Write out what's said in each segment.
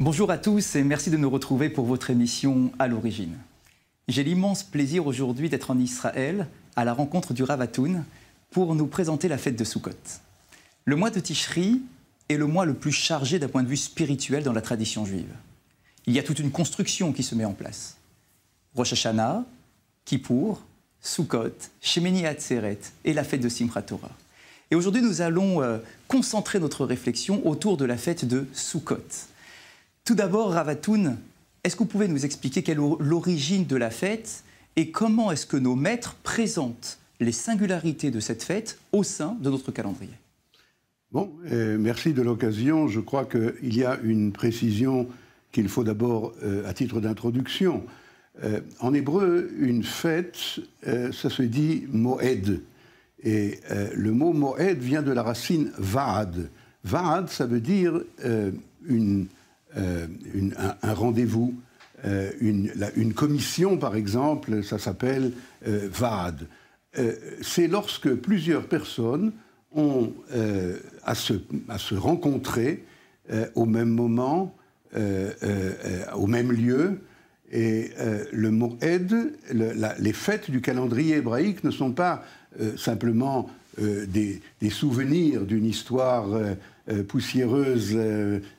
Bonjour à tous et merci de nous retrouver pour votre émission À l'origine. J'ai l'immense plaisir aujourd'hui d'être en Israël, à la rencontre du Rav Hatoun, pour nous présenter la fête de Sukkot. Le mois de Tishri est le mois le plus chargé d'un point de vue spirituel dans la tradition juive. Il y a toute une construction qui se met en place. Rosh Hashanah, Kippour, Sukkot, Shemini Atzeret et la fête de Simchat Torah. Et aujourd'hui, nous allons concentrer notre réflexion autour de la fête de Sukkot. Tout d'abord, Rav Hatoun, est-ce que vous pouvez nous expliquer quelle est l'origine de la fête et comment est-ce que nos maîtres présentent les singularités de cette fête au sein de notre calendrier? Bon, merci de l'occasion. Je crois qu'il y a une précision qu'il faut d'abord, à titre d'introduction. En hébreu, une fête, ça se dit moed. Et le mot moed vient de la racine vaad. Vaad, ça veut dire un rendez-vous, une commission, par exemple, ça s'appelle vaad. C'est lorsque plusieurs personnes ont à se rencontrer au même moment, au même lieu. Et le moed, les fêtes du calendrier hébraïque ne sont pas simplement des souvenirs d'une histoire poussiéreuse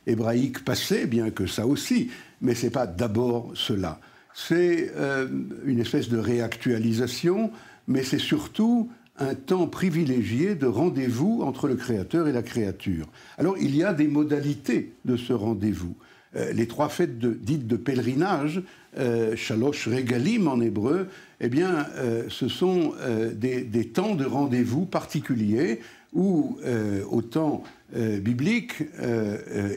hébraïque passée, bien que ça aussi, mais ce n'est pas d'abord cela. C'est une espèce de réactualisation, mais c'est surtout un temps privilégié de rendez-vous entre le Créateur et la créature. Alors, il y a des modalités de ce rendez-vous. Les trois fêtes dites de pèlerinage, Shalosh Regalim en hébreu, eh bien, ce sont des temps de rendez-vous particuliers où, au temps biblique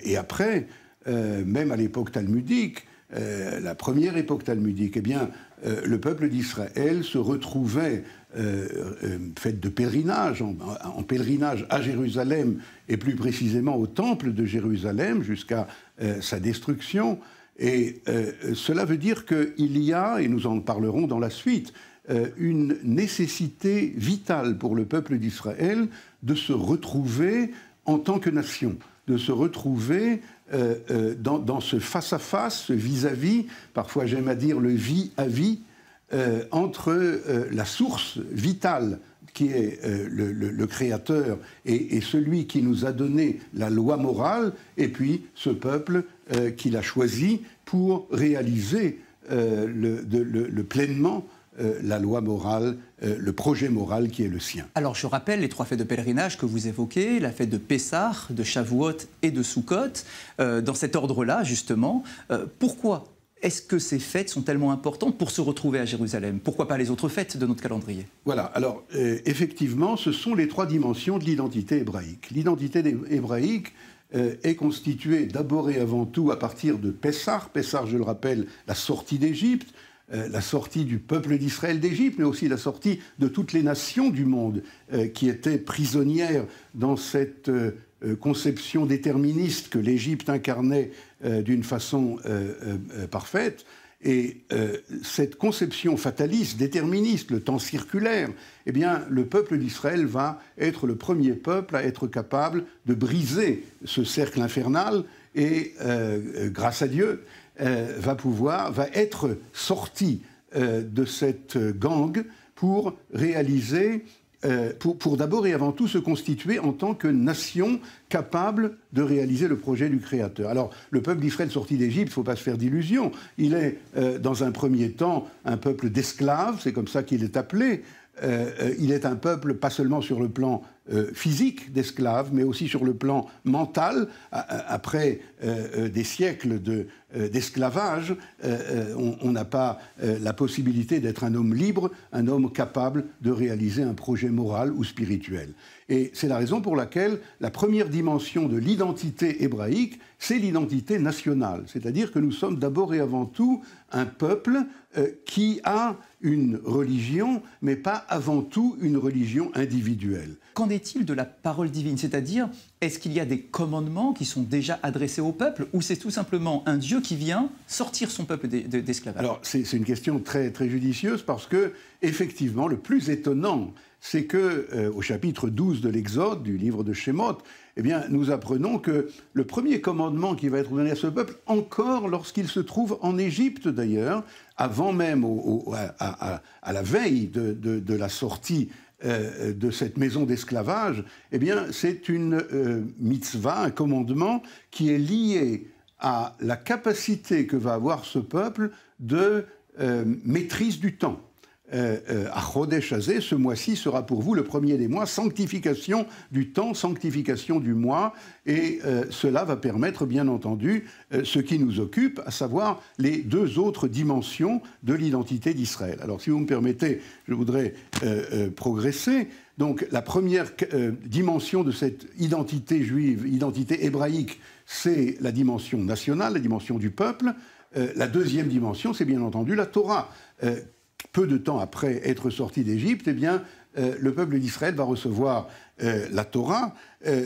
et après, même à l'époque talmudique, la première époque talmudique, eh bien, le peuple d'Israël se retrouvait fête de pèlerinage, en pèlerinage à Jérusalem, et plus précisément au temple de Jérusalem, jusqu'à sa destruction. Et cela veut dire qu'il y a, et nous en parlerons dans la suite, une nécessité vitale pour le peuple d'Israël de se retrouver en tant que nation, de se retrouver dans ce face-à-face, ce vis-à-vis, parfois j'aime à dire le vie-à-vie, entre la source vitale qui est le Créateur et celui qui nous a donné la loi morale, et puis ce peuple qu'il a choisi pour réaliser pleinement la loi morale, le projet moral qui est le sien. Alors je rappelle les trois fêtes de pèlerinage que vous évoquez, la fête de Pessah, de Shavuot et de Sukkot. Dans cet ordre-là, justement, pourquoi est-ce que ces fêtes sont tellement importantes pour se retrouver à Jérusalem? Pourquoi pas les autres fêtes de notre calendrier? Voilà, alors effectivement, ce sont les trois dimensions de l'identité hébraïque. L'identité hébraïque est constituée d'abord et avant tout à partir de Pessah. Pessah, je le rappelle, la sortie d'Égypte, la sortie du peuple d'Israël d'Égypte, mais aussi la sortie de toutes les nations du monde qui étaient prisonnières dans cette conception déterministe que l'Égypte incarnait d'une façon parfaite. Et cette conception fataliste, déterministe, le temps circulaire, eh bien, le peuple d'Israël va être le premier peuple à être capable de briser ce cercle infernal et, grâce à Dieu, va être sorti de cette gangue pour réaliser, pour d'abord et avant tout se constituer en tant que nation capable de réaliser le projet du Créateur. Alors, le peuple d'Israël sorti d'Égypte, il ne faut pas se faire d'illusions. Il est, dans un premier temps, un peuple d'esclaves, c'est comme ça qu'il est appelé. Il est un peuple, pas seulement sur le plan physique d'esclaves, mais aussi sur le plan mental. Après des siècles d'esclavage, on n'a pas la possibilité d'être un homme libre, un homme capable de réaliser un projet moral ou spirituel. Et c'est la raison pour laquelle la première dimension de l'identité hébraïque, c'est l'identité nationale. C'est-à-dire que nous sommes d'abord et avant tout un peuple qui a une religion, mais pas avant tout une religion individuelle. Qu'en est-il de la parole divine? C'est-à-dire, est-ce qu'il y a des commandements qui sont déjà adressés au peuple, ou c'est tout simplement un Dieu qui vient sortir son peuple d'esclavage? Alors, c'est une question très, très judicieuse, parce que, effectivement, le plus étonnant, c'est que, au chapitre 12 de l'Exode, du livre de Shemot, eh bien, nous apprenons que le premier commandement qui va être donné à ce peuple, encore lorsqu'il se trouve en Égypte d'ailleurs, avant même à la veille de la sortie de cette maison d'esclavage, eh bien, c'est une mitzvah, un commandement qui est lié à la capacité que va avoir ce peuple de maîtrise du temps. À Chodesh Hazé, ce mois-ci sera pour vous le premier des mois, sanctification du temps, sanctification du mois, et cela va permettre, bien entendu, ce qui nous occupe, à savoir les deux autres dimensions de l'identité d'Israël. Alors, si vous me permettez, je voudrais progresser. Donc, la première dimension de cette identité juive, identité hébraïque, c'est la dimension nationale, la dimension du peuple. La deuxième dimension, c'est bien entendu la Torah. Peu de temps après être sorti d'Égypte, eh bien, le peuple d'Israël va recevoir la Torah.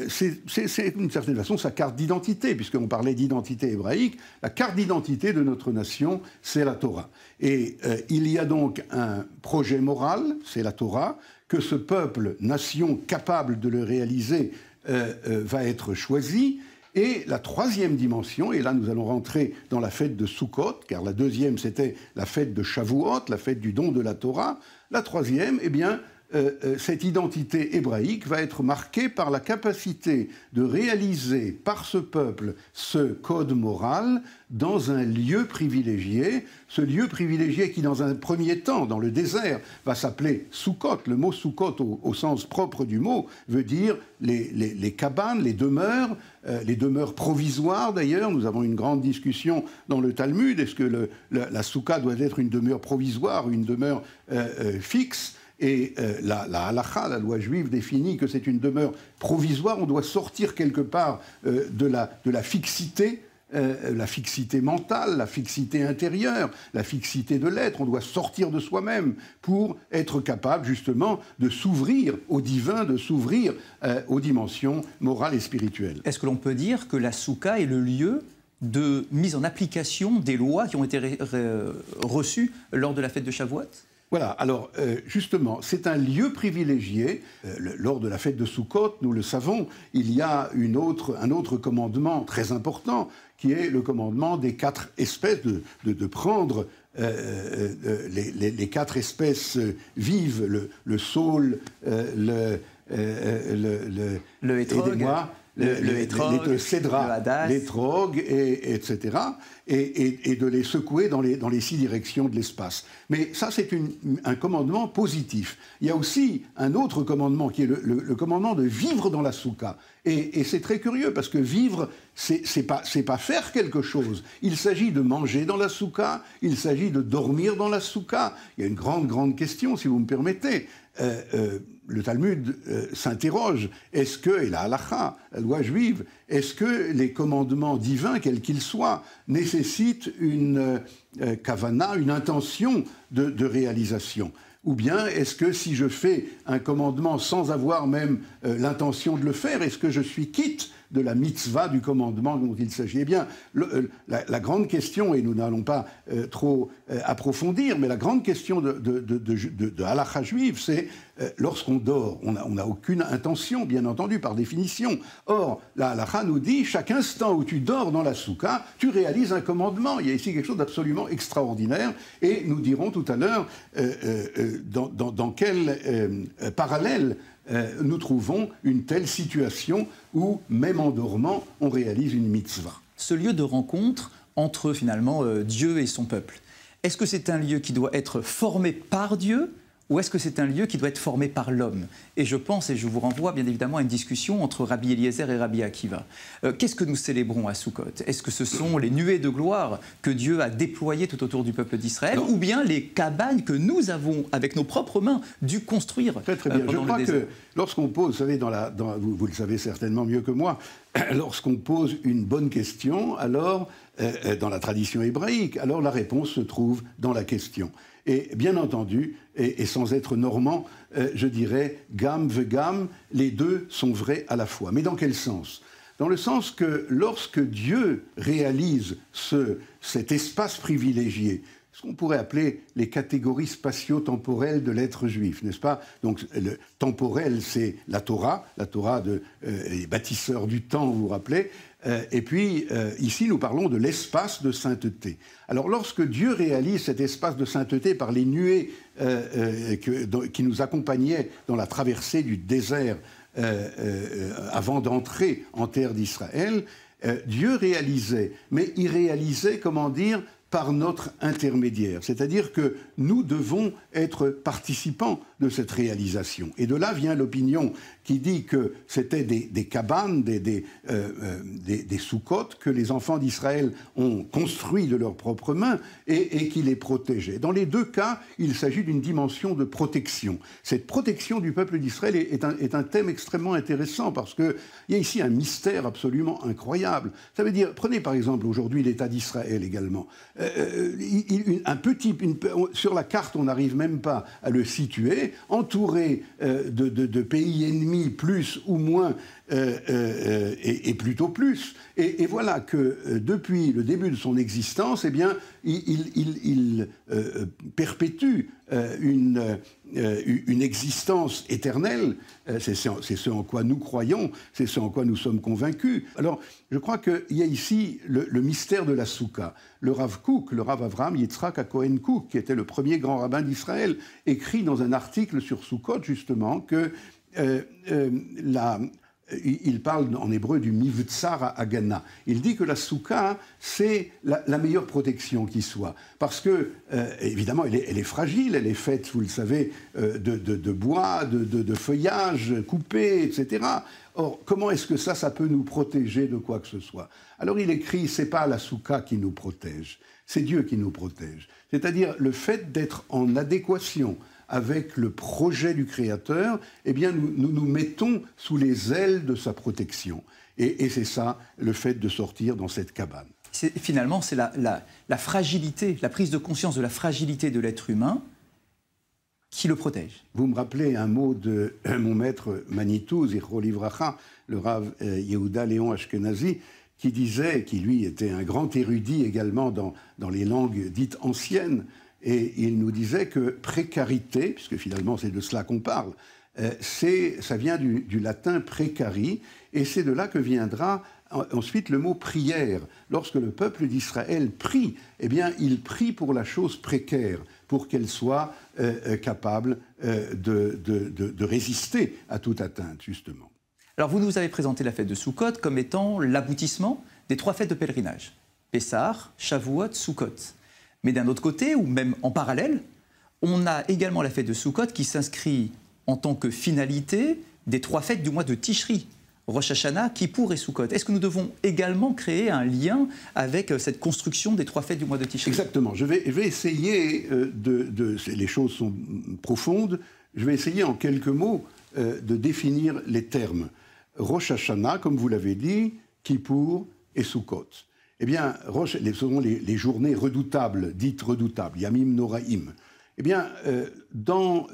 C'est d'une certaine façon sa carte d'identité, puisqu'on parlait d'identité hébraïque. La carte d'identité de notre nation, c'est la Torah. Et il y a donc un projet moral, c'est la Torah, que ce peuple, nation capable de le réaliser, va être choisi. Et la troisième dimension, et là nous allons rentrer dans la fête de Sukkot, car la deuxième c'était la fête de Shavuot, la fête du don de la Torah. La troisième, eh bien, cette identité hébraïque va être marquée par la capacité de réaliser par ce peuple ce code moral dans un lieu privilégié, ce lieu privilégié qui, dans un premier temps, dans le désert, va s'appeler Sukkot. Le mot Sukkot, au sens propre du mot, veut dire les cabanes, les demeures provisoires d'ailleurs. Nous avons une grande discussion dans le Talmud. Est-ce que la Soukha doit être une demeure provisoire ou une demeure fixe? Et la halakha, la loi juive, définit que c'est une demeure provisoire. On doit sortir quelque part de la fixité, la fixité mentale, la fixité intérieure, la fixité de l'être. On doit sortir de soi-même pour être capable justement de s'ouvrir au divin, de s'ouvrir aux dimensions morales et spirituelles. Est-ce que l'on peut dire que la Soukha est le lieu de mise en application des lois qui ont été reçues lors de la fête de Shavuot? Voilà, alors justement, c'est un lieu privilégié. Lors de la fête de Sukkot, nous le savons, il y a un autre commandement très important, qui est le commandement des 4 espèces, de prendre les 4 espèces vives, le saule, le hétrog, le cédra, l'étrog, etc., et de les secouer dans les 6 directions de l'espace. Mais ça, c'est un commandement positif. Il y a aussi un autre commandement, qui est le commandement de vivre dans la soukha. Et c'est très curieux, parce que vivre, c'est pas faire quelque chose. Il s'agit de manger dans la soukha, il s'agit de dormir dans la soukha. Il y a une grande question, si vous me permettez. Le Talmud s'interroge, est-ce que, et la halakha, la loi juive, est-ce que les commandements divins, quels qu'ils soient, nécessitent une kavana, une intention de réalisation? Ou bien est-ce que si je fais un commandement sans avoir même l'intention de le faire, est-ce que je suis quitte de la mitzvah du commandement dont il s'agit? Eh bien, la grande question, et nous n'allons pas trop approfondir, mais la grande question de halakha juive, c'est lorsqu'on dort, on n'a aucune intention, bien entendu, par définition. Or, la halakha nous dit, chaque instant où tu dors dans la soukha, tu réalises un commandement. Il y a ici quelque chose d'absolument extraordinaire, et nous dirons tout à l'heure dans quel parallèle nous trouvons une telle situation où, même en dormant, on réalise une mitzvah. Ce lieu de rencontre entre, finalement, Dieu et son peuple, est-ce que c'est un lieu qui doit être formé par Dieu, ou est-ce que c'est un lieu qui doit être formé par l'homme? Et je pense, et je vous renvoie bien évidemment à une discussion entre Rabbi Eliezer et Rabbi Akiva. Qu'est-ce que nous célébrons à Sukkot? Est-ce que ce sont les nuées de gloire que Dieu a déployées tout autour du peuple d'Israël, ou bien les cabanes que nous avons, avec nos propres mains, dû construire? Très bien. Je crois que lorsqu'on pose, vous savez, vous le savez certainement mieux que moi, lorsqu'on pose une bonne question, alors, dans la tradition hébraïque, alors la réponse se trouve dans la question. Et bien entendu, et sans être normand, je dirais gam vegam, les deux sont vrais à la fois. Mais dans quel sens ? Dans le sens que lorsque Dieu réalise cet espace privilégié, ce qu'on pourrait appeler les catégories spatio-temporelles de l'être juif, n'est-ce pas? Donc, le temporel, c'est la Torah des bâtisseurs du temps, vous vous rappelez. Et puis, ici, nous parlons de l'espace de sainteté. Alors, lorsque Dieu réalise cet espace de sainteté par les nuées qui nous accompagnaient dans la traversée du désert avant d'entrer en terre d'Israël, Dieu réalisait, mais il réalisait, comment dire, par notre intermédiaire. C'est-à-dire que nous devons être participants de cette réalisation. Et de là vient l'opinion qui dit que c'était des cabanes, des soukhotes que les enfants d'Israël ont construits de leurs propres mains et qui les protégeaient. Dans les deux cas, il s'agit d'une dimension de protection. Cette protection du peuple d'Israël est un thème extrêmement intéressant parce qu'il y a ici un mystère absolument incroyable. Ça veut dire, prenez par exemple aujourd'hui l'État d'Israël également. Sur la carte, on n'arrive même pas à le situer, entouré de pays ennemis plus ou moins, et plutôt plus. Et voilà que depuis le début de son existence, eh bien, il perpétue une existence éternelle. C'est ce en quoi nous croyons, c'est ce en quoi nous sommes convaincus. Alors, je crois qu'il y a ici le mystère de la Souka. Le Rav Kook, le Rav Avraham Yitzhak HaKohen Kook, qui était le premier grand rabbin d'Israël, écrit dans un article sur Sukkot, justement, que il parle en hébreu du mivtsar Hagana. Il dit que la souka, c'est la meilleure protection qui soit. Parce que, évidemment, elle est fragile, elle est faite, vous le savez, de bois, de feuillage coupé, etc. Or, comment est-ce que ça peut nous protéger de quoi que ce soit? Alors il écrit, c'est pas la souka qui nous protège, c'est Dieu qui nous protège. C'est-à-dire le fait d'être en adéquation avec le projet du Créateur, eh bien, nous mettons sous les ailes de sa protection. Et c'est ça, le fait de sortir dans cette cabane. Finalement, c'est la fragilité, la prise de conscience de la fragilité de l'être humain qui le protège. Vous me rappelez un mot de mon maître Manitou, Zichro Livracha, le Rav Yehuda Léon Ashkenazi, qui disait, qui lui était un grand érudit également dans les langues dites anciennes, et il nous disait que précarité, puisque finalement c'est de cela qu'on parle, ça vient du latin précari, et c'est de là que viendra ensuite le mot prière. Lorsque le peuple d'Israël prie, eh bien il prie pour la chose précaire, pour qu'elle soit capable de résister à toute atteinte, justement. Alors vous nous avez présenté la fête de Sukkot comme étant l'aboutissement des 3 fêtes de pèlerinage. Pessah, Shavuot, Sukkot. Mais d'un autre côté, ou même en parallèle, on a également la fête de Sukkot qui s'inscrit en tant que finalité des 3 fêtes du mois de Tishri, Rosh Hashanah, Kippour et Sukkot. Est-ce que nous devons également créer un lien avec cette construction des 3 fêtes du mois de Tishri? Exactement. Je vais essayer les choses sont profondes, je vais essayer en quelques mots de définir les termes. Rosh Hashanah, comme vous l'avez dit, Kippour et Sukkot. Eh bien, ce sont les journées redoutables, dites redoutables, Yamim Noraim. Eh bien, dans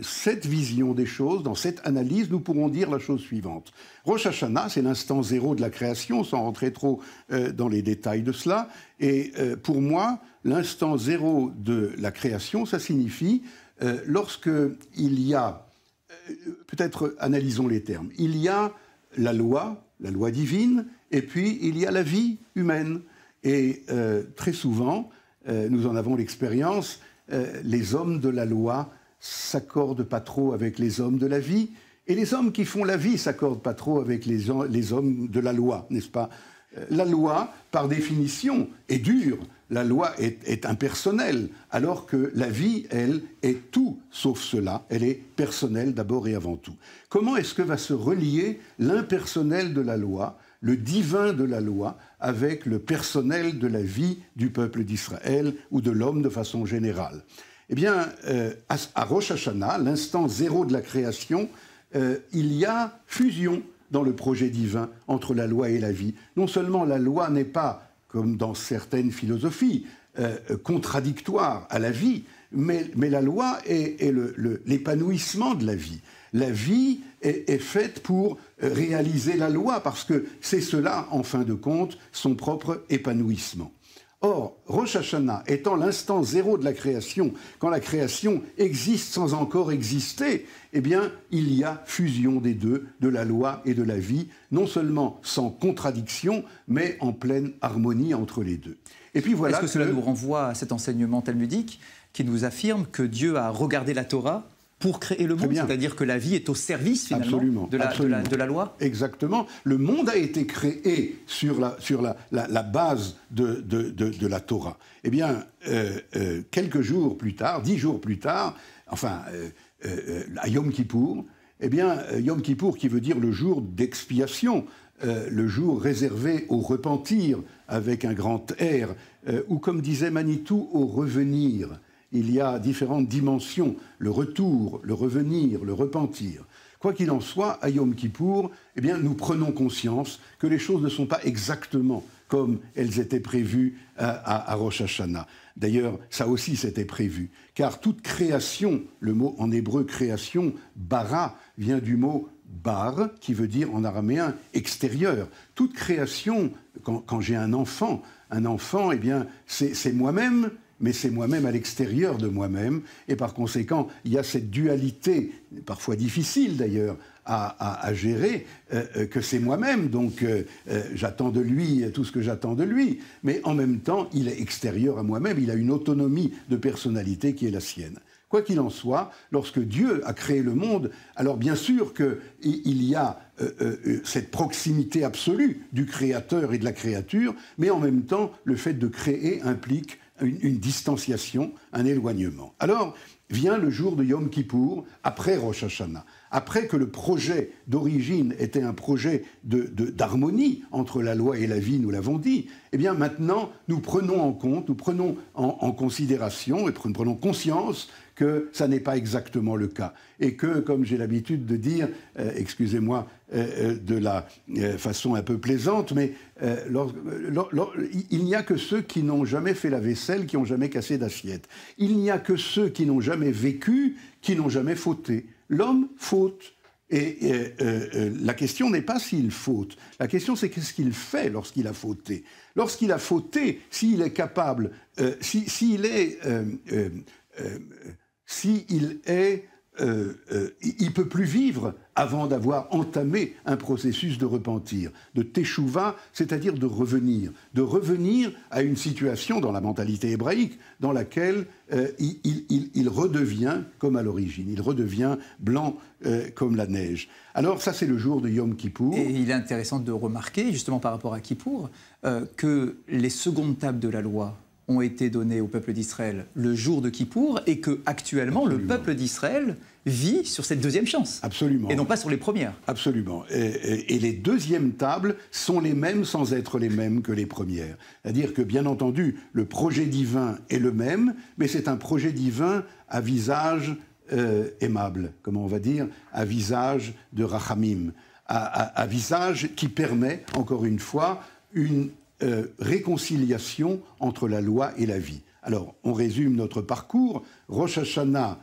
cette vision des choses, dans cette analyse, nous pourrons dire la chose suivante. Rosh Hashanah, c'est l'instant zéro de la création, sans rentrer trop dans les détails de cela. Et pour moi, l'instant zéro de la création, ça signifie lorsque il y a, peut-être analysons les termes, il y a la loi divine, et puis il y a la vie humaine. Et très souvent, nous en avons l'expérience, les hommes de la loi s'accordent pas trop avec les hommes de la vie, et les hommes qui font la vie s'accordent pas trop avec les hommes de la loi, n'est-ce pas? La loi, par définition, est dure. La loi est impersonnelle, alors que la vie, elle, est tout sauf cela. Elle est personnelle d'abord et avant tout. Comment est-ce que va se relier l'impersonnel de la loi, le divin de la loi, avec le personnel de la vie du peuple d'Israël ou de l'homme de façon générale? Eh bien, à Rosh Hashanah, l'instant zéro de la création, il y a fusion dans le projet divin entre la loi et la vie. Non seulement la loi n'est pas, comme dans certaines philosophies, contradictoire à la vie, mais la loi est l'épanouissement de la vie. La vie est faite pour réaliser la loi, parce que c'est cela, en fin de compte, son propre épanouissement. Or, Rosh Hashanah étant l'instant zéro de la création, quand la création existe sans encore exister, eh bien, il y a fusion des deux, de la loi et de la vie, non seulement sans contradiction, mais en pleine harmonie entre les deux. Et puis voilà. Est-ce que cela nous renvoie à cet enseignement talmudique qui nous affirme que Dieu a regardé la Torah pour créer le monde, c'est-à-dire que la vie est au service finalement de la loi? Exactement. Le monde a été créé sur la base de la Torah. Eh bien, quelques jours plus tard, 10 jours plus tard, enfin, à Yom Kippour, eh bien, Yom Kippour qui veut dire le jour d'expiation, le jour réservé au repentir avec un grand R, ou comme disait Manitou, au revenir. Il y a différentes dimensions, le retour, le revenir, le repentir. Quoi qu'il en soit, à Yom Kippour, eh bien, nous prenons conscience que les choses ne sont pas exactement comme elles étaient prévues à Rosh Hashanah. D'ailleurs, ça aussi c'était prévu, car toute création, le mot en hébreu création, bara, vient du mot bar, qui veut dire en araméen extérieur. Toute création, quand j'ai un enfant, eh bien, c'est moi-même, mais c'est moi-même à l'extérieur de moi-même, et par conséquent, il y a cette dualité, parfois difficile d'ailleurs, à gérer, que c'est moi-même, donc j'attends de lui tout ce que j'attends de lui, mais en même temps, il est extérieur à moi-même, il a une autonomie de personnalité qui est la sienne. Quoi qu'il en soit, lorsque Dieu a créé le monde, alors bien sûr qu'il y a cette proximité absolue du Créateur et de la créature, mais en même temps, le fait de créer implique une distanciation, un éloignement. Alors vient le jour de Yom Kippour, après Rosh Hashanah, après que le projet d'origine était un projet d'harmonie entre la loi et la vie, nous l'avons dit, eh bien maintenant nous prenons en compte, nous prenons en considération et nous prenons conscience que ça n'est pas exactement le cas. Et que, comme j'ai l'habitude de dire, excusez-moi de la façon un peu plaisante, mais il n'y a que ceux qui n'ont jamais fait la vaisselle, qui n'ont jamais cassé d'assiette. Il n'y a que ceux qui n'ont jamais vécu, qui n'ont jamais fauté. L'homme faute. Et la question n'est pas s'il faute. La question, c'est qu'est-ce qu'il fait lorsqu'il a fauté. Lorsqu'il a fauté, s'il est capable, il peut plus vivre avant d'avoir entamé un processus de repentir, de teshuva, c'est-à-dire de revenir à une situation dans la mentalité hébraïque dans laquelle il redevient comme à l'origine, il redevient blanc comme la neige. Alors ça, c'est le jour de Yom Kippour. Et il est intéressant de remarquer, justement par rapport à Kippour, que les secondes tables de la loi ont été données au peuple d'Israël le jour de Kippour et que actuellement le peuple d'Israël vit sur cette deuxième chance. Absolument. Et non pas sur les premières. Absolument. Et les deuxièmes tables sont les mêmes sans être les mêmes que les premières. C'est-à-dire que, bien entendu, le projet divin est le même, mais c'est un projet divin à visage aimable, comment on va dire, à visage de rachamim, à visage qui permet, encore une fois, une réconciliation entre la loi et la vie. Alors, on résume notre parcours. Rosh Hashanah,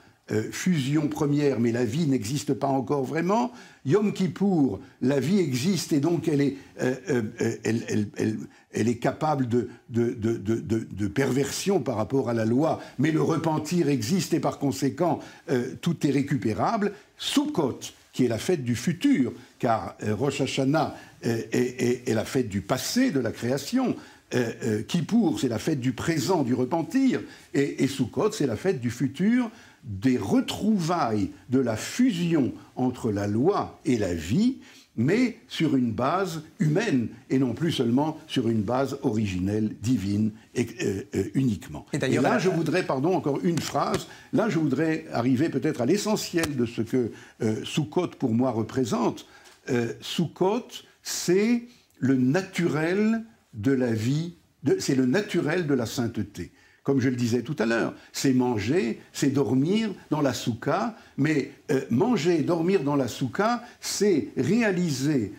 fusion première, mais la vie n'existe pas encore vraiment. Yom Kippour, la vie existe et donc elle est capable de perversion par rapport à la loi, mais le repentir existe et par conséquent, tout est récupérable. Sukkot, qui est la fête du futur, car Rosh Hashanah est la fête du passé, de la création. Kippour, c'est la fête du présent, du repentir. Et Sukkot, c'est la fête du futur, des retrouvailles, de la fusion entre la loi et la vie, mais sur une base humaine et non plus seulement sur une base originelle, divine, uniquement. Et là, je voudrais, encore une phrase, là, je voudrais arriver peut-être à l'essentiel de ce que Sukkot, pour moi, représente. Sukkot, c'est le naturel de la vie, c'est le naturel de la sainteté. Comme je le disais tout à l'heure, c'est manger, c'est dormir dans la soukha, mais manger et dormir dans la soukha, c'est réaliser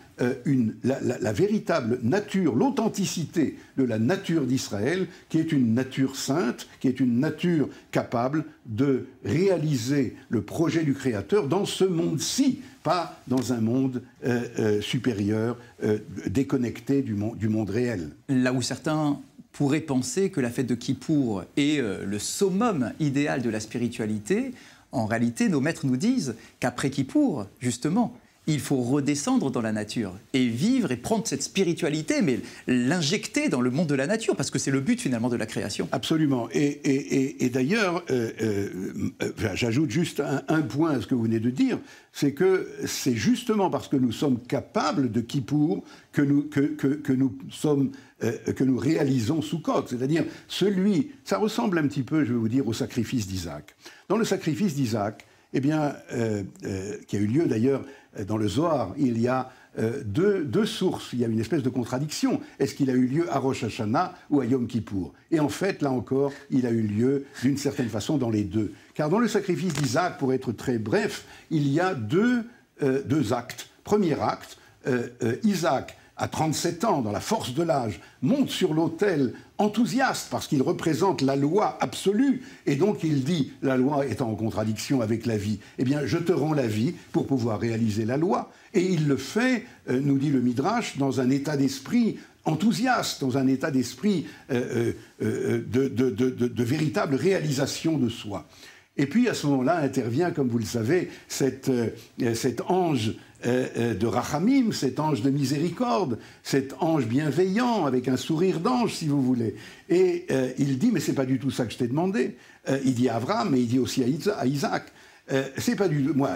la véritable nature, l'authenticité de la nature d'Israël, qui est une nature sainte, qui est une nature capable de réaliser le projet du Créateur dans ce monde-ci, pas dans un monde supérieur, déconnecté du monde réel. Là où certains pourraient penser que la fête de Kippour est le summum idéal de la spiritualité, en réalité, nos maîtres nous disent qu'après Kippour, justement, il faut redescendre dans la nature et vivre et prendre cette spiritualité, mais l'injecter dans le monde de la nature, parce que c'est le but finalement de la création. Absolument. Et d'ailleurs, j'ajoute juste un point à ce que vous venez de dire, c'est que c'est justement parce que nous sommes capables de Kippour que nous réalisons Sukkot. C'est-à-dire, ça ressemble un petit peu, je vais vous dire, au sacrifice d'Isaac. Dans le sacrifice d'Isaac, eh bien, qui a eu lieu d'ailleurs dans le Zohar, il y a deux sources, il y a une espèce de contradiction. Est-ce qu'il a eu lieu à Rosh Hashanah ou à Yom Kippour? Et en fait, là encore, il a eu lieu d'une certaine façon dans les deux. Car dans le sacrifice d'Isaac, pour être très bref, il y a deux actes. Premier acte, Isaac, à 37 ans, dans la force de l'âge, monte sur l'autel enthousiaste parce qu'il représente la loi absolue. Et donc il dit, la loi étant en contradiction avec la vie, eh bien je te rends la vie pour pouvoir réaliser la loi. Et il le fait, nous dit le Midrash, dans un état d'esprit enthousiaste, dans un état d'esprit de véritable réalisation de soi. Et puis à ce moment-là intervient, comme vous le savez, cet ange de Rachamim, cet ange de miséricorde, cet ange bienveillant, avec un sourire d'ange, si vous voulez. Et il dit, mais c'est pas du tout ça que je t'ai demandé. Il dit à Abraham, mais il dit aussi à Isaac. C'est pas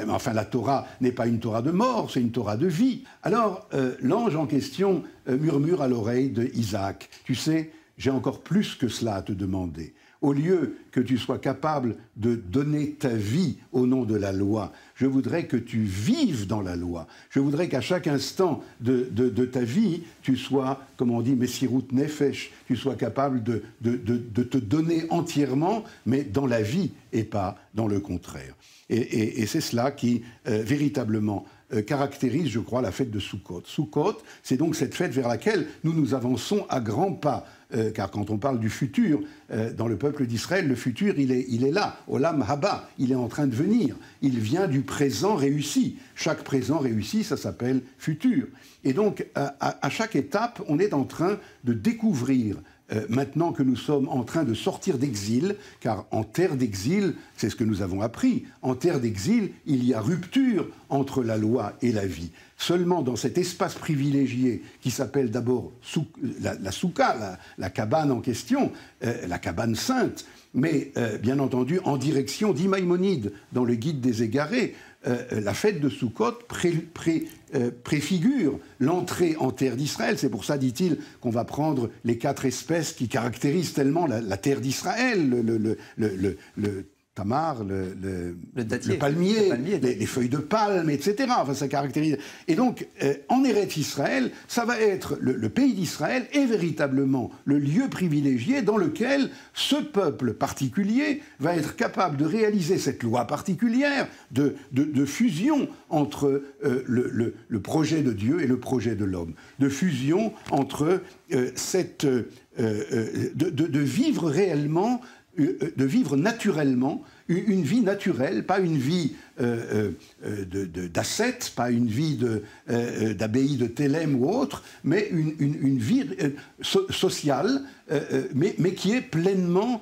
enfin, la Torah n'est pas une Torah de mort, c'est une Torah de vie. Alors, l'ange en question murmure à l'oreille de Isaac, tu sais, j'ai encore plus que cela à te demander. Au lieu que tu sois capable de donner ta vie au nom de la loi, je voudrais que tu vives dans la loi. Je voudrais qu'à chaque instant de ta vie, tu sois, comme on dit, Messirut Nefesh, tu sois capable de te donner entièrement, mais dans la vie et pas dans le contraire. Et c'est cela qui, véritablement, caractérise, je crois, la fête de Sukkot. Sukkot, c'est donc cette fête vers laquelle nous avançons à grands pas. Car quand on parle du futur, dans le peuple d'Israël, le futur, il est là, Olam Haba, il est en train de venir. Il vient du présent réussi. Chaque présent réussi, ça s'appelle futur. Et donc, à chaque étape, on est en train de découvrir, maintenant que nous sommes en train de sortir d'exil, car en terre d'exil, c'est ce que nous avons appris, en terre d'exil, il y a rupture entre la loi et la vie. Seulement dans cet espace privilégié qui s'appelle d'abord la soukha, la cabane en question, la cabane sainte, mais bien entendu en direction d'Imaïmonide, dans le Guide des Égarés, la fête de Sukkot préfigure l'entrée en terre d'Israël. C'est pour ça, dit-il, qu'on va prendre les 4 espèces qui caractérisent tellement la terre d'Israël, le tamar, le palmier, les feuilles de palme, etc. Enfin, ça caractérise. Et donc, en Eretz Israël, ça va être le pays d'Israël est véritablement le lieu privilégié dans lequel ce peuple particulier va être capable de réaliser cette loi particulière de fusion entre le projet de Dieu et le projet de l'homme, de fusion entre de vivre réellement, de vivre naturellement une vie naturelle, pas une vie d'ascète, pas une vie d'abbaye de Thélème ou autre, mais une vie sociale, mais qui est pleinement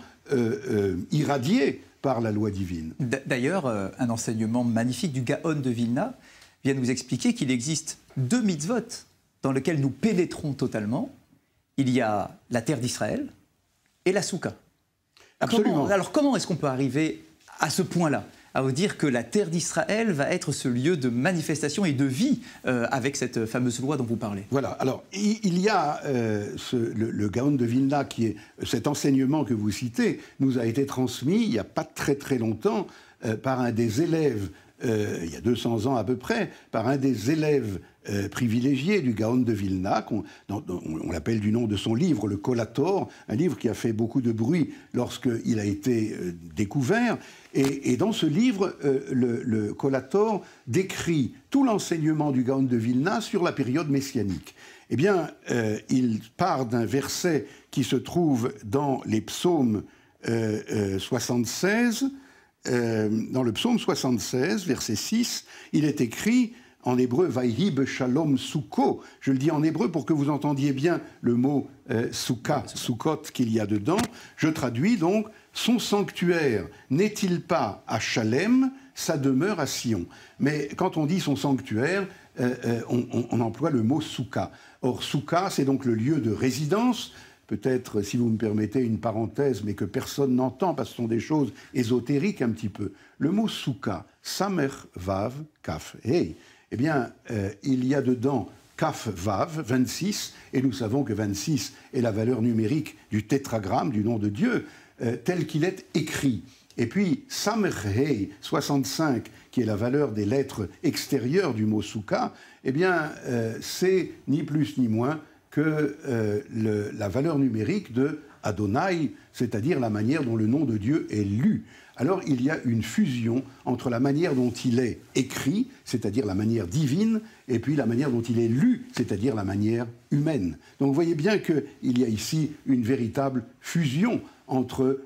irradiée par la loi divine. D'ailleurs, un enseignement magnifique du Gaon de Vilna vient nous expliquer qu'il existe 2 mitzvot dans lesquels nous pénétrons totalement. Il y a la terre d'Israël et la soukha. Absolument. Alors comment est-ce qu'on peut arriver à ce point-là, à vous dire que la terre d'Israël va être ce lieu de manifestation et de vie avec cette fameuse loi dont vous parlez? Voilà, alors il y a le Gaon de Vilna, qui est cet enseignement que vous citez, nous a été transmis il n'y a pas très très longtemps par un des élèves il y a 200 ans à peu près, par un des élèves privilégiés du Gaon de Vilna, on l'appelle du nom de son livre, le Collator, un livre qui a fait beaucoup de bruit lorsqu'il a été découvert. Et dans ce livre, le Collator décrit tout l'enseignement du Gaon de Vilna sur la période messianique. Eh bien, il part d'un verset qui se trouve dans les psaumes 76. Dans le psaume 76, verset 6, il est écrit en hébreu « Vayhi b'shalom suko ». Je le dis en hébreu pour que vous entendiez bien le mot souka, soukot qu'il y a dedans. Je traduis donc « Son sanctuaire n'est-il pas à Shalem, sa demeure à Sion ». Mais quand on dit son sanctuaire, on emploie le mot souka. Or, souka, c'est donc le lieu de résidence. Peut-être, si vous me permettez, une parenthèse, mais que personne n'entend, parce que ce sont des choses ésotériques un petit peu. Le mot souka, samer vav kaf hey, eh bien, il y a dedans kaf vav, 26, et nous savons que 26 est la valeur numérique du tétragramme, du nom de Dieu, tel qu'il est écrit. Et puis, samer hey, 65, qui est la valeur des lettres extérieures du mot souka, eh bien, c'est ni plus ni moins que la valeur numérique de Adonai, c'est-à-dire la manière dont le nom de Dieu est lu. Alors il y a une fusion entre la manière dont il est écrit, c'est-à-dire la manière divine, et puis la manière dont il est lu, c'est-à-dire la manière humaine. Donc vous voyez bien qu'il y a ici une véritable fusion entre,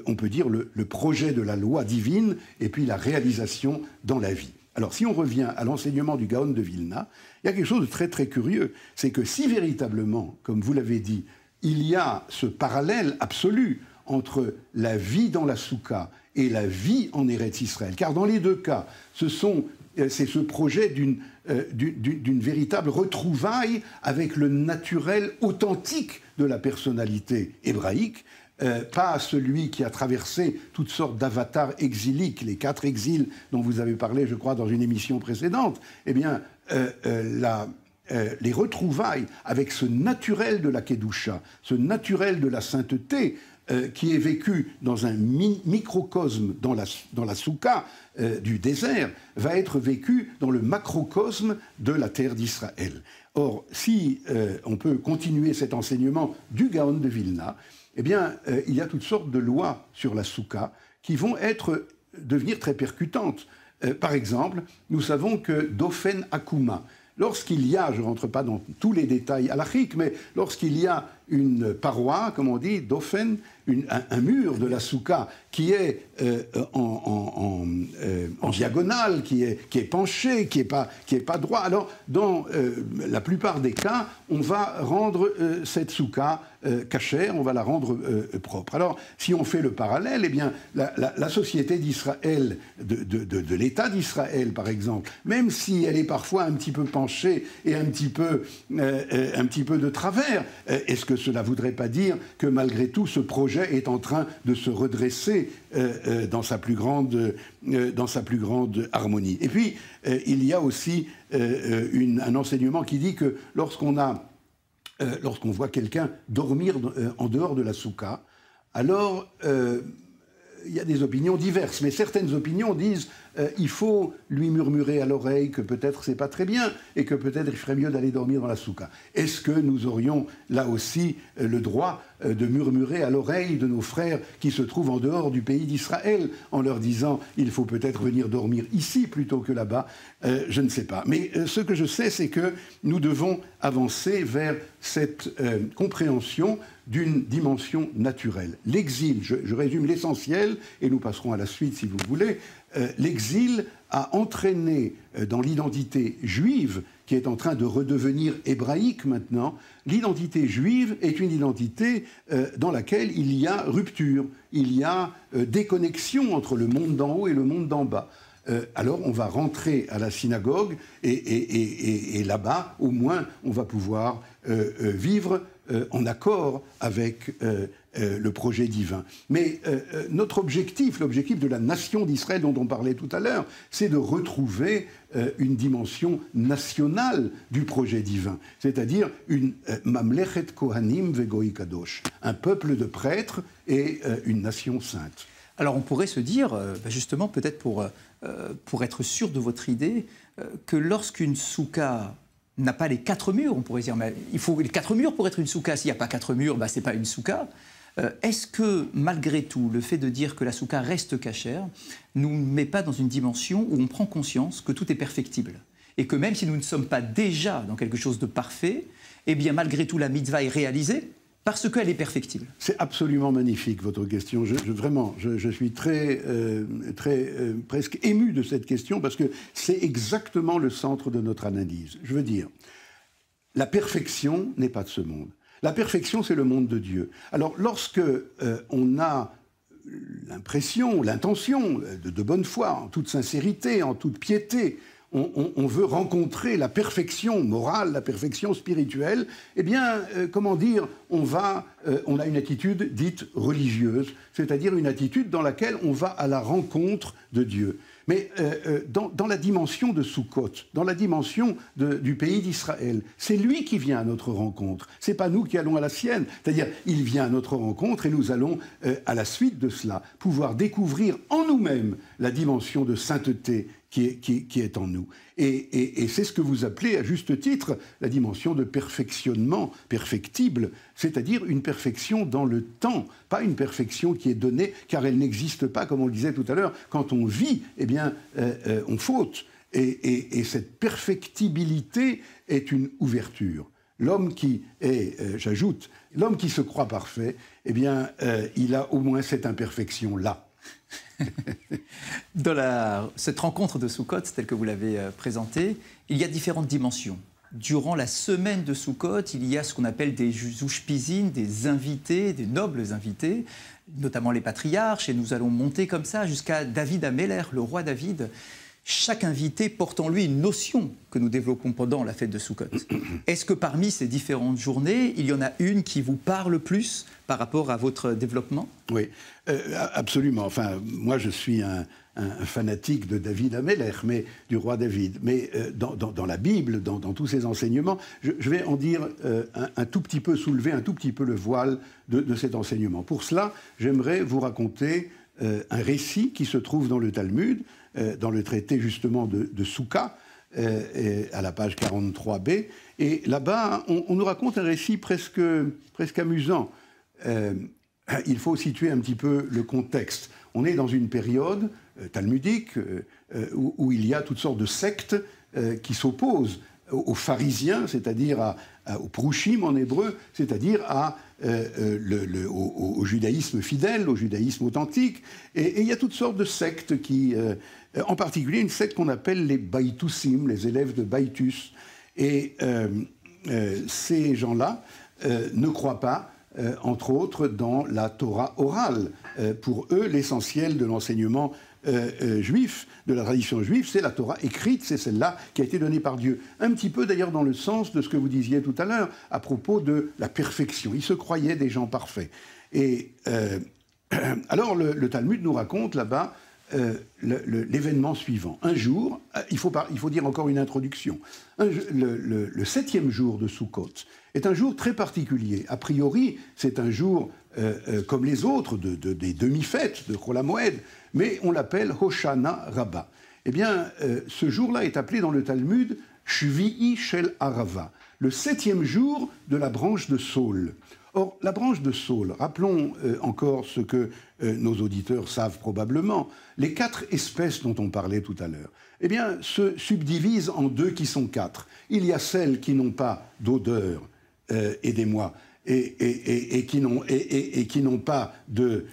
on peut dire, le projet de la loi divine et puis la réalisation dans la vie. Alors, si on revient à l'enseignement du Gaon de Vilna, il y a quelque chose de très très curieux. C'est que si véritablement, comme vous l'avez dit, il y a ce parallèle absolu entre la vie dans la soukha et la vie en Eretz Israël, car dans les deux cas, c'est ce projet d'une véritable retrouvaille avec le naturel authentique de la personnalité hébraïque, pas celui qui a traversé toutes sortes d'avatars exiliques, les 4 exils dont vous avez parlé, je crois, dans une émission précédente. Eh bien, les retrouvailles avec ce naturel de la Kedusha, ce naturel de la sainteté, qui est vécu dans un microcosme dans la soukha du désert, va être vécu dans le macrocosme de la terre d'Israël. Or, si on peut continuer cet enseignement du Gaon de Vilna, eh bien, il y a toutes sortes de lois sur la soukha qui vont devenir très percutantes. Par exemple, nous savons que Dofen Akuma, lorsqu'il y a, je ne rentre pas dans tous les détails halachiques, mais lorsqu'il y a une paroi, comme on dit, Dofen, un mur de la soukha qui est en diagonale, qui est penché, qui est pas droit. Alors, dans la plupart des cas, on va rendre cette soukha cachère, on va la rendre propre. Alors, si on fait le parallèle, eh bien, la société d'Israël, de l'État d'Israël, par exemple, même si elle est parfois un petit peu penchée et un petit peu de travers, est-ce que cela ne voudrait pas dire que malgré tout, ce projet est en train de se redresser dans sa plus grande harmonie. Et puis, il y a aussi un enseignement qui dit que lorsqu'on voit quelqu'un dormir en dehors de la soukha, alors il y a des opinions diverses, mais certaines opinions disent il faut lui murmurer à l'oreille que peut-être c'est pas très bien et que peut-être il ferait mieux d'aller dormir dans la soukha. Est-ce que nous aurions là aussi le droit de murmurer à l'oreille de nos frères qui se trouvent en dehors du pays d'Israël en leur disant il faut peut-être venir dormir ici plutôt que là-bas? Je ne sais pas. Mais ce que je sais, c'est que nous devons avancer vers cette compréhension d'une dimension naturelle. L'exil, je résume l'essentiel, et nous passerons à la suite si vous voulez, l'exil a entraîné dans l'identité juive, qui est en train de redevenir hébraïque maintenant, l'identité juive est une identité dans laquelle il y a rupture, il y a déconnexion entre le monde d'en haut et le monde d'en bas. Alors on va rentrer à la synagogue et là-bas, au moins, on va pouvoir vivre en accord avec le projet divin. Mais notre objectif, l'objectif de la nation d'Israël dont on parlait tout à l'heure, c'est de retrouver une dimension nationale du projet divin, c'est-à-dire une mamlechet kohanim vegoy kadosh, un peuple de prêtres et une nation sainte. Alors on pourrait se dire, justement, peut-être pour être sûr de votre idée, que lorsqu'une souka n'a pas les 4 murs, on pourrait dire, mais il faut les 4 murs pour être une souka. S'il n'y a pas 4 murs, ce n'est pas une souka. Est-ce que, malgré tout, le fait de dire que la souka reste cachère ne nous met pas dans une dimension où on prend conscience que tout est perfectible? Et que même si nous ne sommes pas déjà dans quelque chose de parfait, eh bien, malgré tout, la mitzvah est réalisée parce qu'elle est perfectible. C'est absolument magnifique, votre question. Vraiment, je suis presque ému de cette question parce que c'est exactement le centre de notre analyse. Je veux dire, la perfection n'est pas de ce monde. La perfection, c'est le monde de Dieu. Alors, lorsque on a l'impression, l'intention de bonne foi, en toute sincérité, en toute piété, on veut rencontrer la perfection morale, la perfection spirituelle, eh bien, comment dire, on a une attitude dite religieuse, c'est-à-dire une attitude dans laquelle on va à la rencontre de Dieu. Mais dans la dimension de Sukkot, dans la dimension du pays d'Israël, c'est lui qui vient à notre rencontre. C'est pas nous qui allons à la sienne. C'est-à-dire, il vient à notre rencontre et nous allons, à la suite de cela, pouvoir découvrir en nous-mêmes la dimension de sainteté qui est en nous. Et c'est ce que vous appelez, à juste titre, la dimension de perfectionnement, perfectible, c'est-à-dire une perfection dans le temps, pas une perfection qui est donnée, car elle n'existe pas, comme on le disait tout à l'heure. Quand on vit, eh bien, on faute. Et cette perfectibilité est une ouverture. L'homme qui est, j'ajoute, l'homme qui se croit parfait, eh bien, il a au moins cette imperfection-là. Dans cette rencontre de Sukkot, telle que vous l'avez présentée, il y a différentes dimensions. Durant la semaine de Sukkot, il y a ce qu'on appelle des ushpizin, des invités, des nobles invités, notamment les patriarches, et nous allons monter comme ça jusqu'à David Améler, le roi David. Chaque invité porte en lui une notion que nous développons pendant la fête de Sukkot. Est-ce que parmi ces différentes journées, il y en a une qui vous parle plus par rapport à votre développement? Oui, absolument. Enfin, moi, je suis un fanatique de David Améler, mais du roi David. Mais dans la Bible, dans tous ses enseignements, je vais en dire un tout petit peu, soulever un tout petit peu le voile de cet enseignement. Pour cela, j'aimerais vous raconter un récit qui se trouve dans le Talmud, dans le traité justement de Souka, à la page 43b. Et là-bas, on nous raconte un récit presque amusant. Il faut situer un petit peu le contexte. On est dans une période talmudique où il y a toutes sortes de sectes qui s'opposent aux pharisiens, c'est-à-dire au prouchim en hébreu, c'est-à-dire au judaïsme fidèle, au judaïsme authentique. Et il y a toutes sortes de sectes qui, en particulier une secte qu'on appelle les Baïtussim, les élèves de Baïtus. Et ces gens-là ne croient pas, entre autres, dans la Torah orale. Pour eux, l'essentiel de l'enseignement juif, de la tradition juive, c'est la Torah écrite, c'est celle-là qui a été donnée par Dieu. Un petit peu d'ailleurs dans le sens de ce que vous disiez tout à l'heure à propos de la perfection. Ils se croyaient des gens parfaits. Et alors le Talmud nous raconte là-bas l'événement suivant. Un jour, il faut dire encore une introduction, le 7e jour de Sukkot est un jour très particulier. A priori, c'est un jour comme les autres, des demi-fêtes de Chol HaMoed, mais on l'appelle Hoshana Rabbah. Eh bien, ce jour-là est appelé dans le Talmud Shvi'i Shel Arava, le 7e jour de la branche de Saul. Or, la branche de Saul, rappelons encore ce que nos auditeurs savent probablement, les 4 espèces dont on parlait tout à l'heure, eh bien, se subdivisent en 2 qui sont 4. Il y a celles qui n'ont pas d'odeur, aidez-moi, et qui n'ont pas de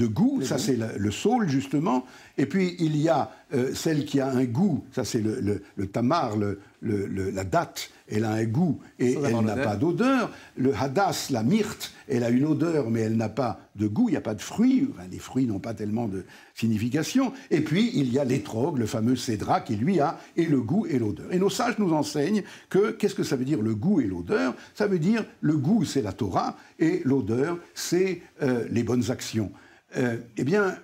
goût, ça c'est le saule justement, et puis il y a celle qui a un goût, ça c'est le tamar, la date, elle a un goût et elle n'a pas d'odeur. Le hadas, la myrte, elle a une odeur mais elle n'a pas de goût, il n'y a pas de fruits, enfin, les fruits n'ont pas tellement de signification. Et puis il y a l'étrog, le fameux cédra qui lui a et le goût et l'odeur. Et nos sages nous enseignent que, qu'est-ce que ça veut dire le goût et l'odeur? Ça veut dire le goût c'est la Torah et l'odeur c'est les bonnes actions. Eh bien,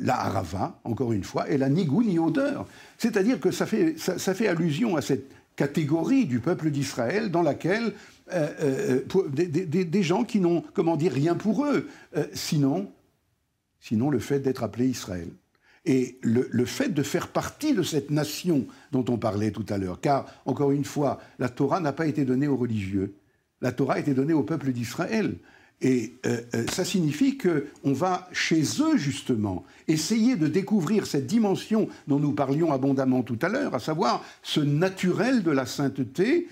la harava, encore une fois, elle a ni goût ni odeur. C'est-à-dire que ça fait allusion à cette catégorie du peuple d'Israël dans laquelle des gens qui n'ont, comment dire, rien pour eux, sinon sinon le fait d'être appelé Israël. Et le fait de faire partie de cette nation dont on parlait tout à l'heure, car, encore une fois, la Torah n'a pas été donnée aux religieux, la Torah a été donnée au peuple d'Israël. Et ça signifie qu'on va chez eux, justement, essayer de découvrir cette dimension dont nous parlions abondamment tout à l'heure, à savoir ce naturel de la sainteté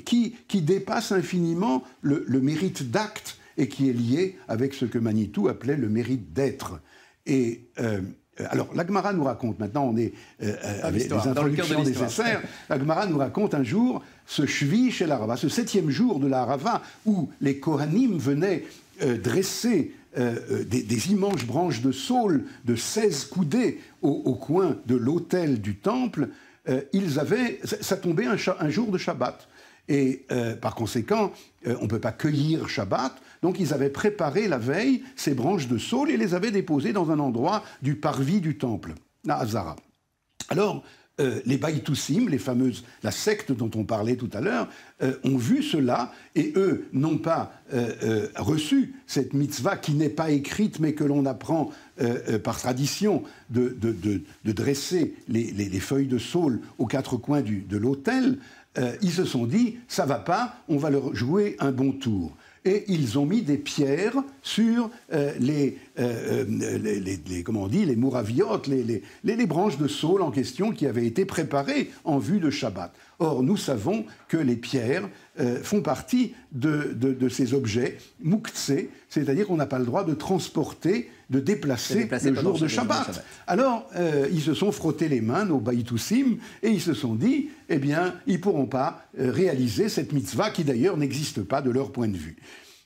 qui dépasse infiniment le mérite d'acte et qui est lié avec ce que Manitou appelait le mérite d'être. Et alors, la Gemara nous raconte, maintenant on est avec les introductions nécessaires, la Gemara nous raconte un jour ce Shvish el Arava, ce 7e jour de la Arava, où les Kohanim venaient dresser des immenses branches de saule de 16 coudées au coin de l'autel du temple. Ça tombait un jour de Shabbat. Et par conséquent, on ne peut pas cueillir Shabbat. Donc ils avaient préparé la veille ces branches de saule et les avaient déposées dans un endroit du parvis du temple, la Hazara. Alors, les Baïtoussim, la secte dont on parlait tout à l'heure, ont vu cela et eux n'ont pas reçu cette mitzvah qui n'est pas écrite mais que l'on apprend par tradition de dresser les feuilles de saule aux 4 coins de l'autel. Ils se sont dit, ça va pas, on va leur jouer un bon tour. Et ils ont mis des pierres sur les mouraviotes, les branches de saule en question qui avaient été préparées en vue de Shabbat. Or, nous savons que les pierres font partie de ces objets muktsé, c'est-à-dire qu'on n'a pas le droit de transporter, de déplacer le jour de Shabbat. Alors, ils se sont frottés les mains, nos Baïtoussim, et ils se sont dit, eh bien, ils ne pourront pas réaliser cette mitzvah qui d'ailleurs n'existe pas de leur point de vue.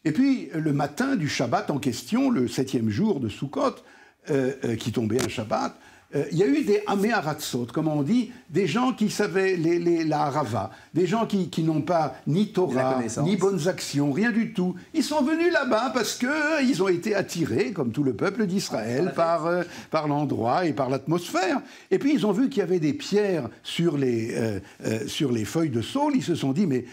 Et puis, le matin du Shabbat en question, le 7e jour de Sukkot, qui tombait un Shabbat, il y a eu des Améharatzot, comme on dit, des gens qui savaient la Harava, des gens qui n'ont pas ni Torah, ni bonnes actions, rien du tout. Ils sont venus là-bas parce qu'ils ont été attirés, comme tout le peuple d'Israël, par l'endroit et par l'atmosphère. Et puis ils ont vu qu'il y avait des pierres sur les feuilles de saule. Ils se sont dit, mais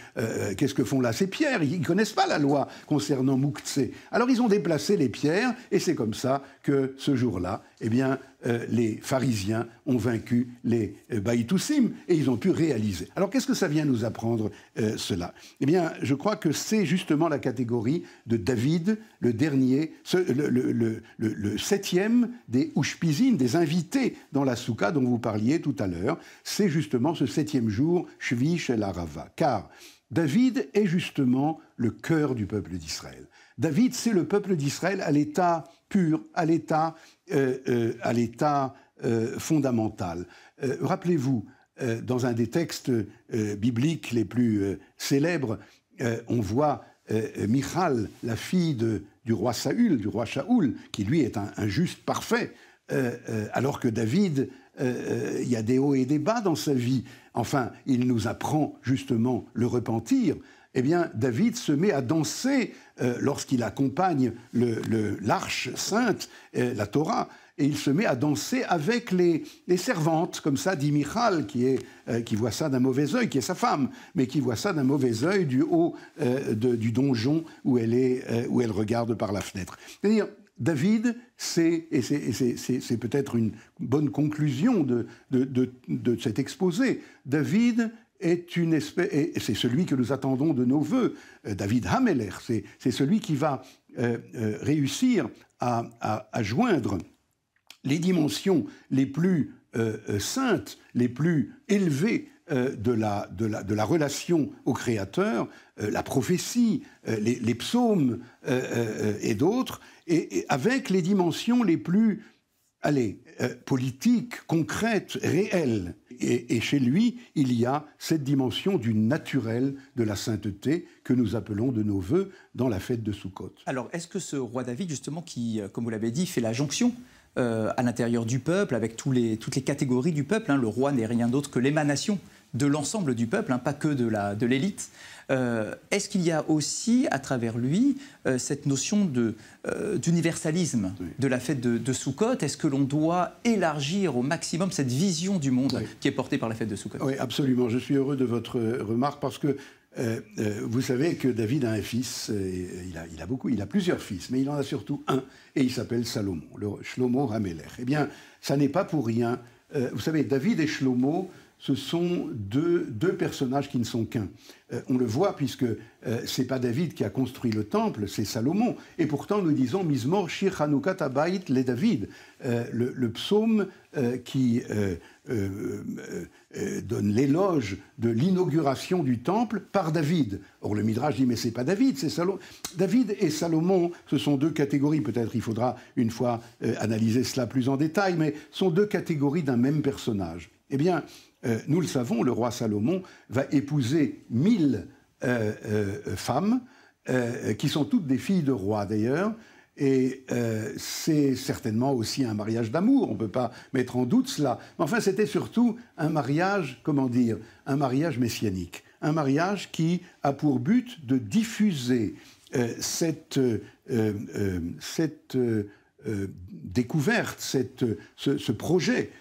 qu'est-ce que font là ces pierres? Ils ne connaissent pas la loi concernant Muktsé. Alors ils ont déplacé les pierres, et c'est comme ça que ce jour-là, eh bien, les pharisiens ont vaincu les Baïtoussim et ils ont pu réaliser. Alors qu'est-ce que ça vient nous apprendre cela? Eh bien, je crois que c'est justement la catégorie de David, le dernier, le 7e des Ushpizin, des invités dans la soukha dont vous parliez tout à l'heure. C'est justement ce 7e jour, Shvish el Arava. Car David est justement le cœur du peuple d'Israël. David, c'est le peuple d'Israël à l'état pur, à l'état fondamental. Rappelez-vous, dans un des textes bibliques les plus célèbres, on voit Michal, la fille du roi Shaoul, qui lui est un juste parfait, alors que David, il y a des hauts et des bas dans sa vie. Enfin, il nous apprend justement le repentir. Eh bien, David se met à danser lorsqu'il accompagne l'arche sainte, la Torah, et il se met à danser avec les servantes, comme ça, dit Michal, qui voit ça d'un mauvais œil, qui est sa femme, mais qui voit ça d'un mauvais œil du haut du donjon où elle regarde par la fenêtre. C'est-à-dire, David, c'est peut-être une bonne conclusion de cet exposé. David est une espèce, et c'est celui que nous attendons de nos vœux, David Hameler, c'est celui qui va réussir à joindre les dimensions les plus saintes, les plus élevées de la relation au Créateur, la prophétie, les psaumes et d'autres, et avec les dimensions les plus politiques, concrètes, réelles. Et chez lui, il y a cette dimension du naturel de la sainteté que nous appelons de nos vœux dans la fête de Sukkot. Alors, est-ce que ce roi David, justement, qui, comme vous l'avez dit, fait la jonction à l'intérieur du peuple, avec toutes les catégories du peuple, le roi n'est rien d'autre que l'émanation de l'ensemble du peuple, pas que de l'élite. Est-ce qu'il y a aussi, à travers lui, cette notion d'universalisme de la fête de Sukkot? Est-ce que l'on doit élargir au maximum cette vision du monde qui est portée par la fête de Sukkot? Oui, absolument. Je suis heureux de votre remarque parce que Vous savez que David a un fils, il a plusieurs fils, mais il en a surtout un, et il s'appelle Salomon, le Shlomo HaMelech. Eh bien, ça n'est pas pour rien. Vous savez, David et Shlomo, ce sont deux personnages qui ne sont qu'un. On le voit puisque c'est pas David qui a construit le temple, c'est Salomon. Et pourtant, nous disons Mizmor Shir Chanukat Habayit le David, le psaume qui donne l'éloge de l'inauguration du temple par David. Or, le Midrash dit mais c'est pas David, c'est Salomon. David et Salomon, ce sont deux catégories. Peut-être il faudra une fois analyser cela plus en détail, mais sont deux catégories d'un même personnage. Eh bien, nous le savons, le roi Salomon va épouser 1000 femmes, qui sont toutes des filles de rois d'ailleurs, et c'est certainement aussi un mariage d'amour, on ne peut pas mettre en doute cela. Mais enfin, c'était surtout un mariage, comment dire, un mariage messianique, un mariage qui a pour but de diffuser cette découverte, ce projet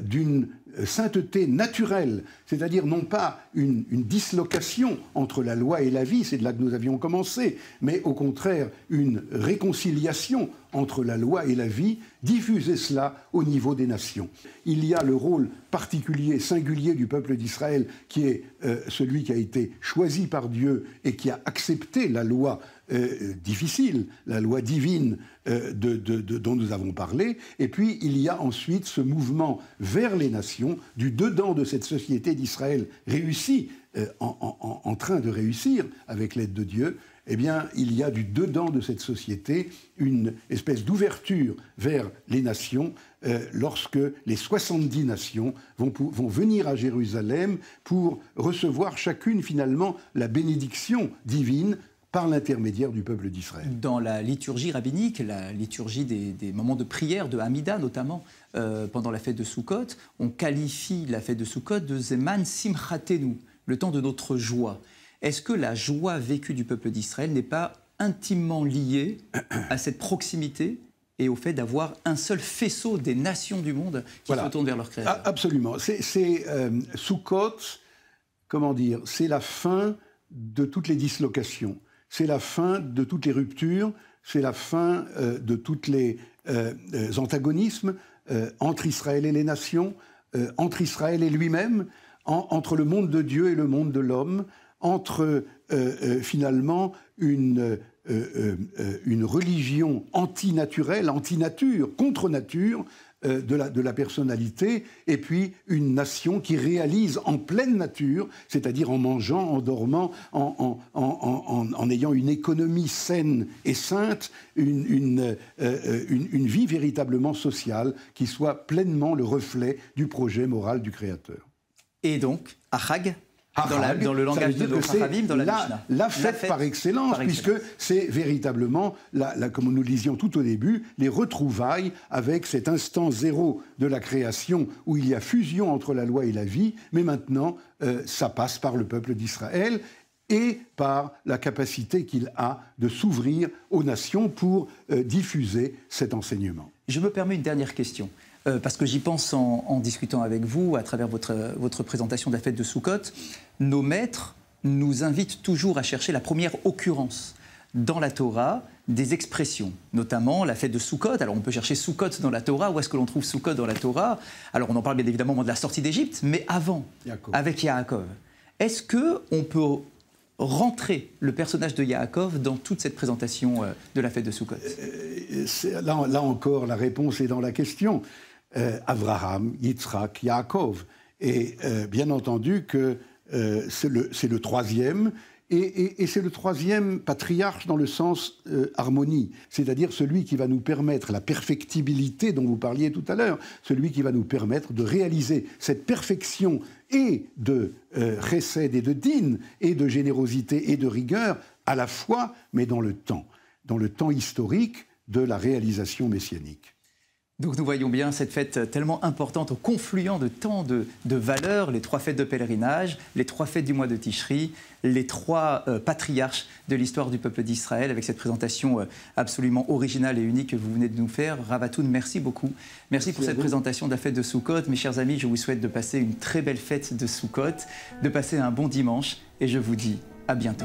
d'une sainteté naturelle, c'est-à-dire non pas une dislocation entre la loi et la vie, c'est de là que nous avions commencé, mais au contraire une réconciliation entre la loi et la vie, diffuser cela au niveau des nations. Il y a le rôle particulier, singulier du peuple d'Israël, qui est celui qui a été choisi par Dieu et qui a accepté la loi difficile, la loi divine dont nous avons parlé. Et puis, il y a ensuite ce mouvement vers les nations, du dedans de cette société d'Israël réussie, en train de réussir avec l'aide de Dieu. Eh bien, il y a du dedans de cette société une espèce d'ouverture vers les nations lorsque les 70 nations vont venir à Jérusalem pour recevoir chacune, finalement, la bénédiction divine par l'intermédiaire du peuple d'Israël. Dans la liturgie rabbinique, la liturgie des moments de prière, de Hamida notamment, pendant la fête de Sukkot, on qualifie la fête de Sukkot de Zeman Simchatenu, le temps de notre joie. Est-ce que la joie vécue du peuple d'Israël n'est pas intimement liée à cette proximité et au fait d'avoir un seul faisceau des nations du monde qui se tournent vers leur Créateur? Absolument. Sukkot, comment dire, c'est la fin de toutes les dislocations. C'est la fin de toutes les ruptures, c'est la fin de tous les antagonismes entre Israël et les nations, entre Israël et lui-même, entre le monde de Dieu et le monde de l'homme, entre finalement une religion antinaturelle, antinature, contre nature, de la personnalité, et puis une nation qui réalise en pleine nature, c'est-à-dire en mangeant, en dormant, en ayant une économie saine et sainte, une vie véritablement sociale qui soit pleinement le reflet du projet moral du Créateur. Et donc, Achag, dans le langage de nos Chachamim, dans la Mishnah. La fête par excellence, puisque c'est véritablement, comme nous le disions tout au début, les retrouvailles avec cet instant zéro de la création où il y a fusion entre la loi et la vie, mais maintenant, ça passe par le peuple d'Israël et par la capacité qu'il a de s'ouvrir aux nations pour diffuser cet enseignement. Je me permets une dernière question. Parce que j'y pense en discutant avec vous, à travers votre présentation de la fête de Sukkot, nos maîtres nous invitent toujours à chercher la première occurrence dans la Torah des expressions, notamment la fête de Sukkot. Alors on peut chercher Sukkot dans la Torah, où est-ce que l'on trouve Sukkot dans la Torah? Alors on en parle bien évidemment au moment de la sortie d'Égypte, mais avant, avec Yaakov. Est-ce qu'on peut rentrer le personnage de Yaakov dans toute cette présentation de la fête de Sukkot? Là encore, la réponse est dans la question. Abraham, Yitzhak, Yaakov. Et bien entendu que c'est le troisième, et c'est le troisième patriarche dans le sens harmonie, c'est-à-dire celui qui va nous permettre la perfectibilité dont vous parliez tout à l'heure, celui qui va nous permettre de réaliser cette perfection et de chesed et de din, et de générosité et de rigueur, à la fois, mais dans le temps historique de la réalisation messianique. Donc nous voyons bien cette fête tellement importante, au confluent de tant de valeurs, les 3 fêtes de pèlerinage, les 3 fêtes du mois de Tishri, les 3 patriarches de l'histoire du peuple d'Israël, avec cette présentation absolument originale et unique que vous venez de nous faire. Rav Atoun, merci beaucoup. Merci pour cette présentation de la fête de Sukkot. Mes chers amis, je vous souhaite de passer une très belle fête de Sukkot, de passer un bon dimanche, et je vous dis À bientôt.